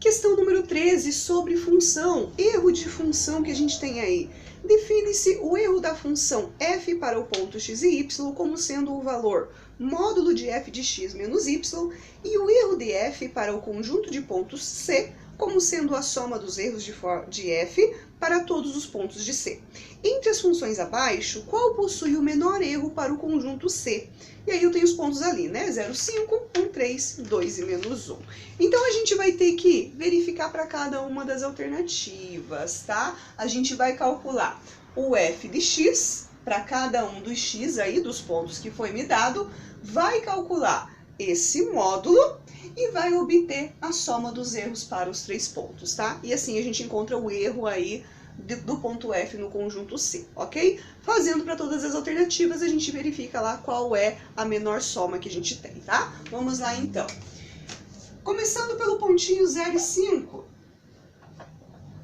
Questão número 13, sobre função. Erro de função que a gente tem aí. Define-se o erro da função f para o ponto x e y como sendo o valor módulo de f de x menos y e o erro de f para o conjunto de pontos C como sendo a soma dos erros de f para todos os pontos de C. Entre as funções abaixo, qual possui o menor erro para o conjunto C? E aí eu tenho os pontos ali, né? 0, 5, 1, 3, 2 e menos 1. Então, a gente vai ter que verificar para cada uma das alternativas, tá? A gente vai calcular o f de x para cada um dos x aí, dos pontos que foi me dado, vai calcular esse módulo e vai obter a soma dos erros para os 3 pontos, tá? E assim a gente encontra o erro aí do ponto F no conjunto C, ok? Fazendo para todas as alternativas, a gente verifica lá qual é a menor soma que a gente tem, tá? Vamos lá então. Começando pelo pontinho 0 e 5,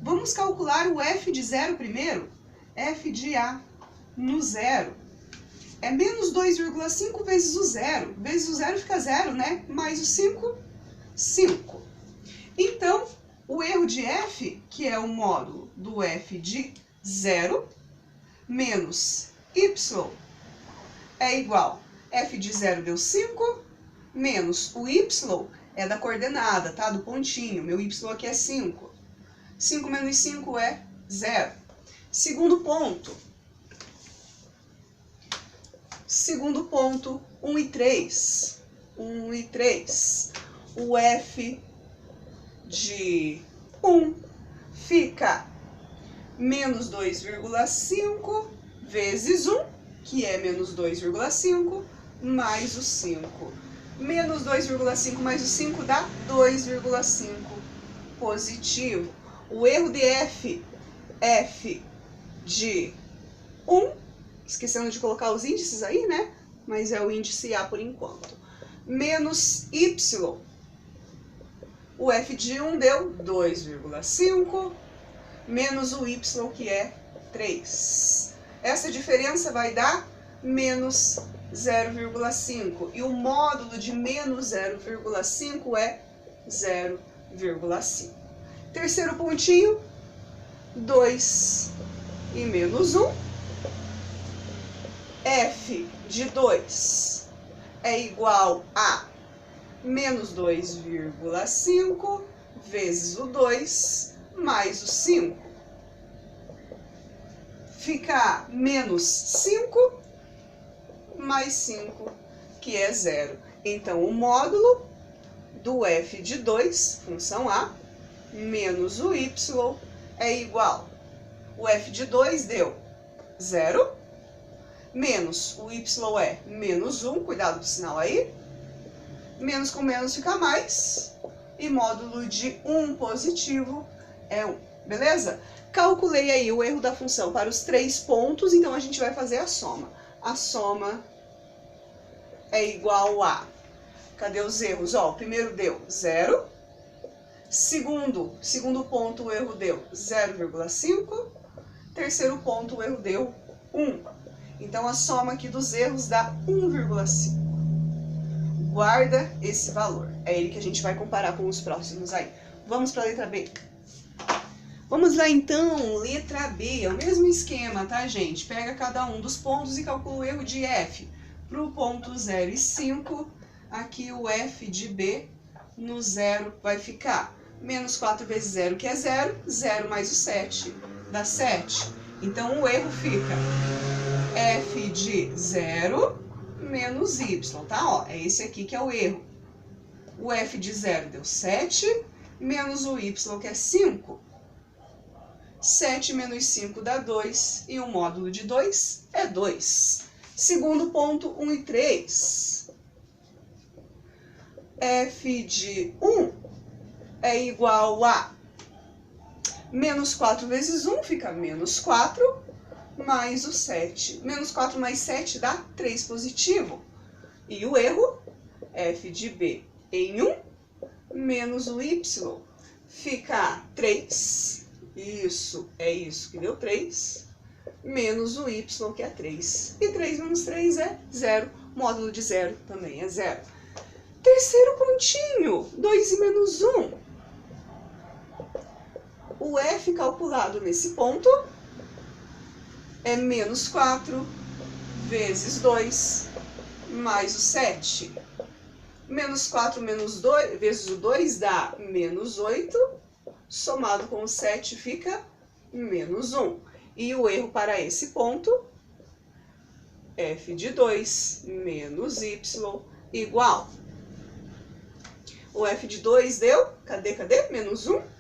vamos calcular o F de 0 primeiro. F de A no 0 é menos 2,5 vezes o 0. Vezes o 0 fica 0, né? Mais o 5, 5. Então, o erro de f, que é o módulo do f de 0, menos y, é igual. F de 0 deu 5, menos o y é da coordenada, tá? Do pontinho. Meu y aqui é 5. 5 menos 5 é 0. Segundo ponto. Segundo ponto, 1 e 3. 1 e 3. O f de 1 fica menos 2,5 vezes 1, que é menos 2,5, mais o 5. Menos 2,5 mais o 5 dá 2,5 positivo. O erro de f de 1, esquecendo de colocar os índices aí, né? Mas é o índice A por enquanto. Menos y. O f de 1 deu 2,5, menos o y, que é 3. Essa diferença vai dar menos 0,5. E o módulo de menos 0,5 é 0,5. Terceiro pontinho, 2 e menos 1. F de 2 é igual a menos 2,5 vezes o 2 mais o 5. Fica menos 5 mais 5, que é 0. Então, o módulo do f de 2, função A, menos o y, é igual. O f de 2 deu 0, menos o y é menos 1, cuidado com o sinal aí. Menos com menos fica mais, e módulo de 1 positivo é 1, beleza? Calculei aí o erro da função para os 3 pontos, então a gente vai fazer a soma. A soma é igual a... Cadê os erros? Ó, o primeiro deu 0, segundo ponto o erro deu 0,5, terceiro ponto o erro deu 1. Então a soma aqui dos erros dá 1,5. Guarda esse valor. É ele que a gente vai comparar com os próximos aí. Vamos para a letra B. Vamos lá então, letra B. É o mesmo esquema, tá, gente? Pega cada um dos pontos e calcula o erro de f. Para o ponto 0 e 5, aqui o f de B no 0 vai ficar menos 4 vezes 0, que é 0. 0 mais o 7 dá 7. Então o erro fica f de 0 menos y, tá? Ó, é esse aqui que é o erro. O f de 0 deu 7, menos o y, que é 5. 7 menos 5 dá 2, e o módulo de 2 é 2. Segundo ponto, 1 e 3. F de 1 é igual a menos 4 vezes 1, fica menos 4, mais o 7. Menos 4 mais 7 dá 3 positivo. E o erro, f de B em 1, menos o y, fica 3. Isso, é isso que deu 3. Menos o y, que é 3. E 3 menos 3 é 0. Módulo de 0 também é 0. Terceiro pontinho, 2 e menos 1. O F calculado nesse ponto é menos 4 vezes 2 mais o 7. Menos 4 menos 2, vezes o 2 dá menos 8, somado com o 7 fica menos 1. E o erro para esse ponto, f de 2 menos y igual. O f de 2 deu, cadê? Menos 1.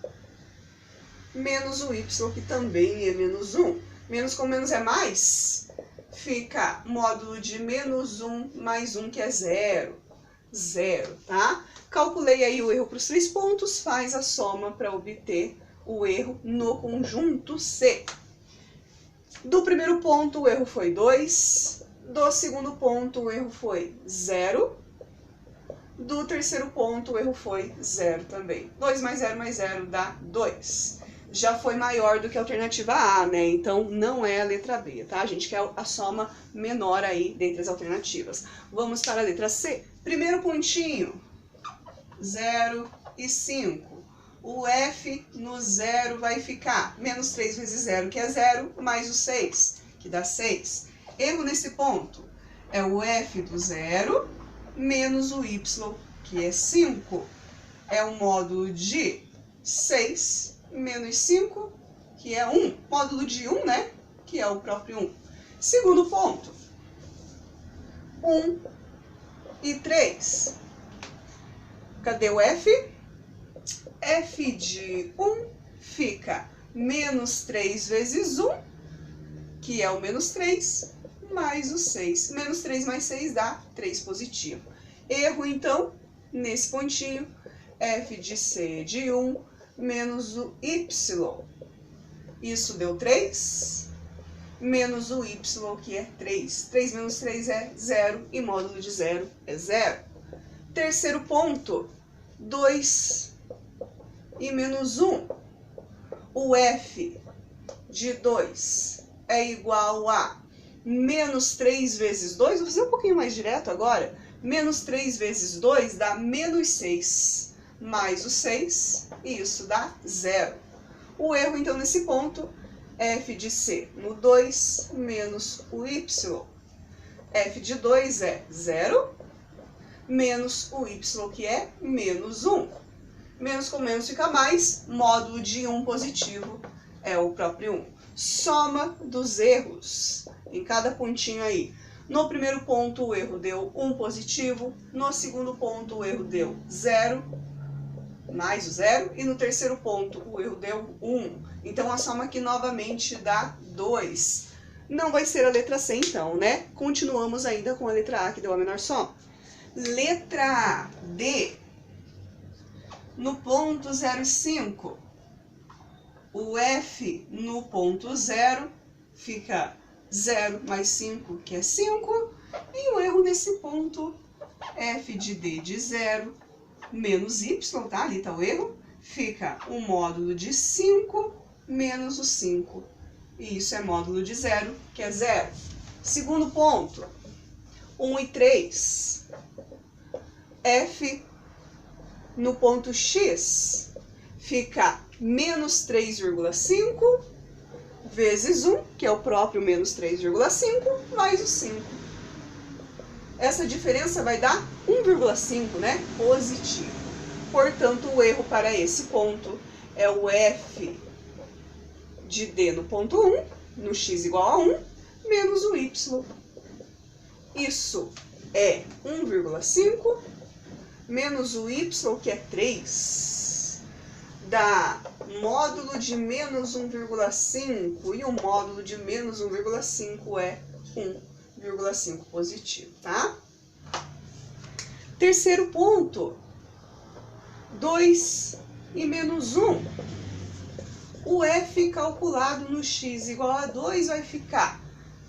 Menos o y, que também é menos 1. Menos com menos é mais, fica módulo de menos 1 mais 1, que é 0. 0, tá? Calculei aí o erro para os 3 pontos, faz a soma para obter o erro no conjunto C. Do primeiro ponto, o erro foi 2. Do segundo ponto, o erro foi 0. Do terceiro ponto, o erro foi 0 também. 2 mais 0 dá 2. Já foi maior do que a alternativa A, né? Então, não é a letra B, tá? A gente quer a soma menor aí dentre as alternativas. Vamos para a letra C. Primeiro pontinho, 0 e 5. O F no 0 vai ficar menos 3 vezes 0, que é 0, mais o 6, que dá 6. Erro nesse ponto é o F do 0 menos o Y, que é 5. É o módulo de 6 menos 5, que é 1. Módulo de 1, né? Que é o próprio 1. Segundo ponto, 1 e 3. Cadê o F? F de 1 fica menos 3 vezes 1, que é o menos 3, mais o 6. Menos 3 mais 6 dá 3 positivo. Erro, então, nesse pontinho, F de C de 1 menos o Y. Isso deu 3, menos o Y, que é 3. 3 menos 3 é 0, e módulo de 0 é 0. Terceiro ponto, 2 e menos 1. O F de 2 é igual a menos 3 vezes 2. Vou fazer um pouquinho mais direto agora. Menos 3 vezes 2 dá menos 6, mais o 6, e isso dá 0. O erro, então, nesse ponto, F de C no 2 menos o Y. F de 2 é 0, menos o Y, que é menos 1. Menos com menos fica mais, módulo de 1 positivo é o próprio 1. Soma dos erros em cada pontinho aí. No primeiro ponto, o erro deu 1 positivo. No segundo ponto, o erro deu 0, mais o 0. E no terceiro ponto, o erro deu 1. Então, a soma aqui novamente dá 2. Não vai ser a letra C, então, né? Continuamos ainda com a letra A, que deu a menor soma. Letra D. No ponto 0,5, o F no ponto 0 fica 0 mais 5, que é 5. E o erro nesse ponto, F de D de 0 menos Y, tá? Ali tá o erro. Fica o módulo de 5 menos o 5. E isso é módulo de 0, que é 0. Segundo ponto, 1 e 3. F no ponto X fica menos 3,5 vezes 1, que é o próprio menos 3,5, mais o 5. Essa diferença vai dar 1,5, né? Positivo. Portanto, o erro para esse ponto é o F de D no ponto 1, no X igual a 1, menos o Y. Isso é 1,5 menos o Y, que é 3, dá módulo de menos 1,5, e o módulo de menos 1,5 é 1,5 positivo, tá? Terceiro ponto, 2 e menos 1. O F calculado no X igual a 2 vai ficar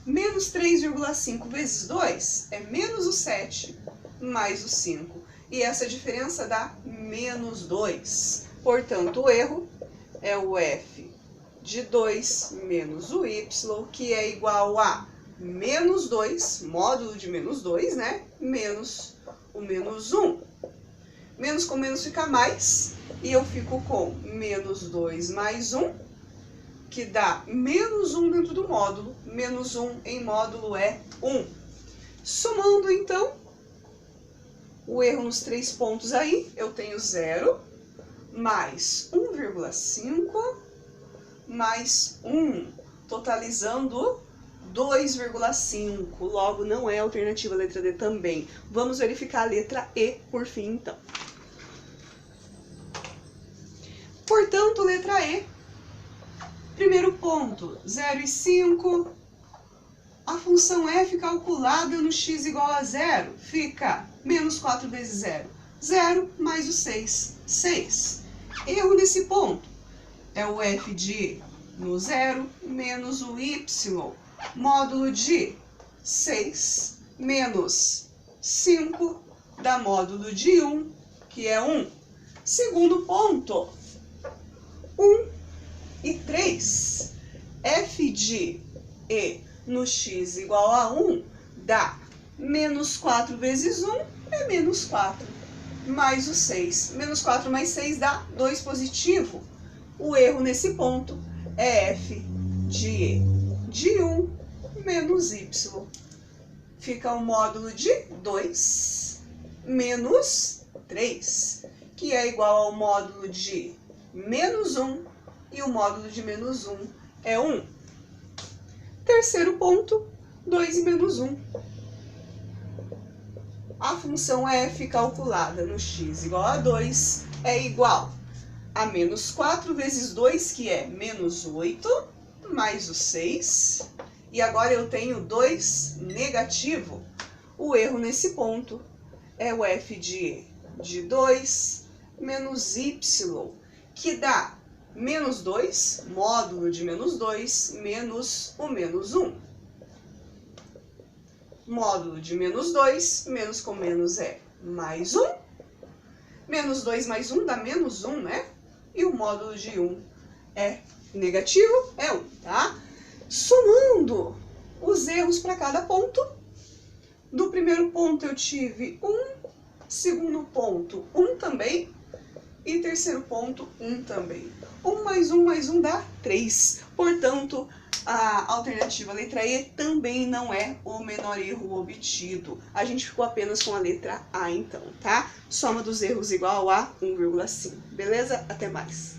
menos 3,5 vezes 2 é menos o 7 mais o 5. E essa diferença dá menos 2. Portanto, o erro é o F de 2 menos o Y, que é igual a menos 2, módulo de menos 2, né? Menos o menos 1. Menos com menos fica mais, E eu fico com menos 2 mais 1, que dá menos 1 dentro do módulo. Menos 1 em módulo é 1. Somando, então, o erro nos 3 pontos aí, eu tenho 0, mais 1,5, mais 1, totalizando 2,5. Logo, não é alternativa a letra D também. Vamos verificar a letra E por fim, então. Portanto, letra E. Primeiro ponto, 0 e 5. A função f calculada no x igual a 0 fica menos 4 vezes 0. 0 mais o 6, 6. Erro nesse ponto é o f de no 0 menos o y, módulo de 6 menos 5 dá módulo de 1, que é 1. Segundo ponto, 1 e 3. F de E no x igual a 1 dá menos 4 vezes 1 é menos 4, mais o 6. Menos 4 mais 6 dá 2 positivo. O erro nesse ponto é F de E de 1 menos y. Fica o módulo de 2 menos 3, que é igual ao módulo de menos 1, e o módulo de menos 1 é 1. Terceiro ponto, 2 e menos 1. A função f calculada no x igual a 2 é igual a menos 4 vezes 2, que é menos 8, mais o 6. E agora eu tenho 2 negativo. O erro nesse ponto é o f de E de 2 menos y, que dá menos 2, módulo de menos 2, menos o menos 1. Módulo de menos 2, menos com menos é mais 1. Menos 2 mais 1 dá menos 1, né? E o módulo de 1 é negativo, é 1, tá? Somando os erros para cada ponto, do primeiro ponto eu tive 1, segundo ponto 1 também, e terceiro ponto 1 também. 1 mais 1 dá 3. Portanto, a alternativa letra E também não é o menor erro obtido. A gente ficou apenas com a letra A então, tá? Soma dos erros igual a 1,5. Beleza? Até mais.